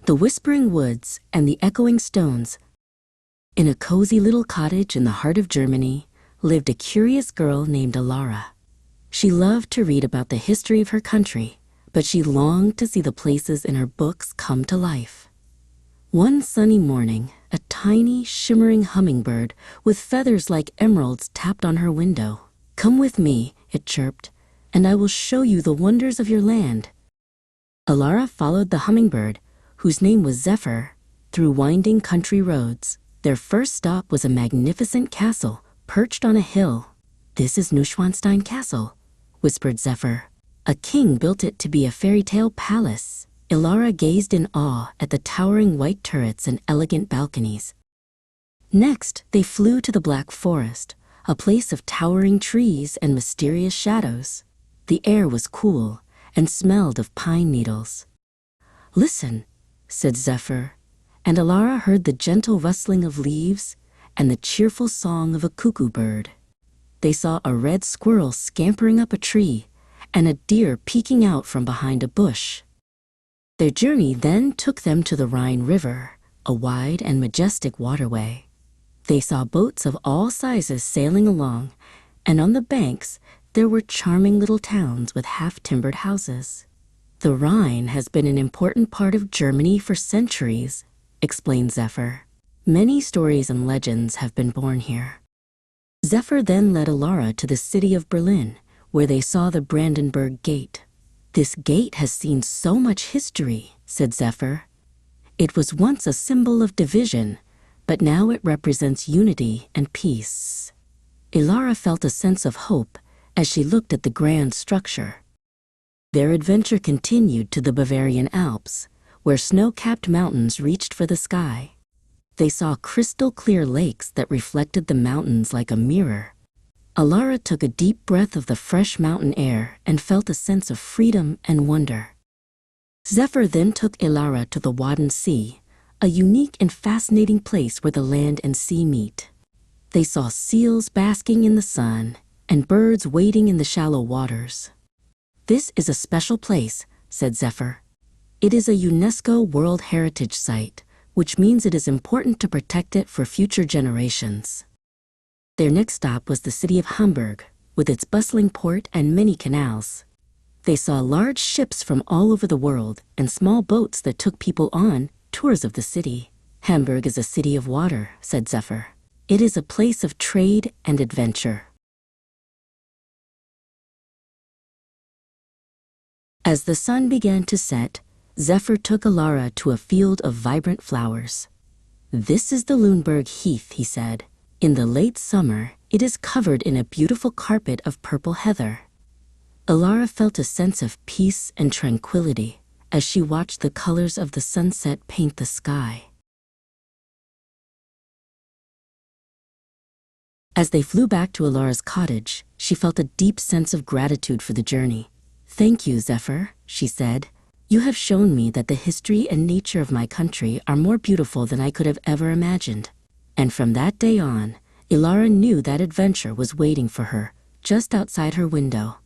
the whispering woods, and the echoing stones. In a cozy little cottage in the heart of Germany lived a curious girl named Alara. She loved to read about the history of her country, but she longed to see the places in her books come to life. One sunny morning, a tiny, shimmering hummingbird with feathers like emeralds tapped on her window. "Come with me," it chirped, "and I will show you the wonders of your land." Alara followed the hummingbird, whose name was Zephyr, through winding country roads. Their first stop was a magnificent castle perched on a hill. "This is Neuschwanstein Castle," whispered Zephyr. "A king built it to be a fairy tale palace." Alara gazed in awe at the towering white turrets and elegant balconies. Next, they flew to the Black Forest, a place of towering trees and mysterious shadows. The air was cool and smelled of pine needles. "Listen," said Zephyr, and Alara heard the gentle rustling of leaves and the cheerful song of a cuckoo bird. They saw a red squirrel scampering up a tree and a deer peeking out from behind a bush. Their journey then took them to the Rhine River, a wide and majestic waterway. They saw boats of all sizes sailing along, and on the banks there were charming little towns with half-timbered houses. "The Rhine has been an important part of Germany for centuries," explained Zephyr. "Many stories and legends have been born here." Zephyr then led Alara to the city of Berlin, where they saw the Brandenburg Gate. "This gate has seen so much history," said Zephyr. "It was once a symbol of division, but now it represents unity and peace." Alara felt a sense of hope as she looked at the grand structure. Their adventure continued to the Bavarian Alps, where snow-capped mountains reached for the sky. They saw crystal-clear lakes that reflected the mountains like a mirror. Alara took a deep breath of the fresh mountain air and felt a sense of freedom and wonder. Zephyr then took Alara to the Wadden Sea, a unique and fascinating place where the land and sea meet. They saw seals basking in the sun and birds wading in the shallow waters. "This is a special place," said Zephyr. "It is a UNESCO World Heritage Site, which means it is important to protect it for future generations." Their next stop was the city of Hamburg, with its bustling port and many canals. They saw large ships from all over the world and small boats that took people on tours of the city. "Hamburg is a city of water," said Zephyr. "It is a place of trade and adventure." As the sun began to set, Zephyr took Alara to a field of vibrant flowers. "This is the Lüneburg Heath," he said. "In the late summer, it is covered in a beautiful carpet of purple heather." Alara felt a sense of peace and tranquility as she watched the colors of the sunset paint the sky. As they flew back to Alara's cottage, she felt a deep sense of gratitude for the journey. "Thank you, Zephyr," she said. "You have shown me that the history and nature of my country are more beautiful than I could have ever imagined." And from that day on, Alara knew that adventure was waiting for her just outside her window.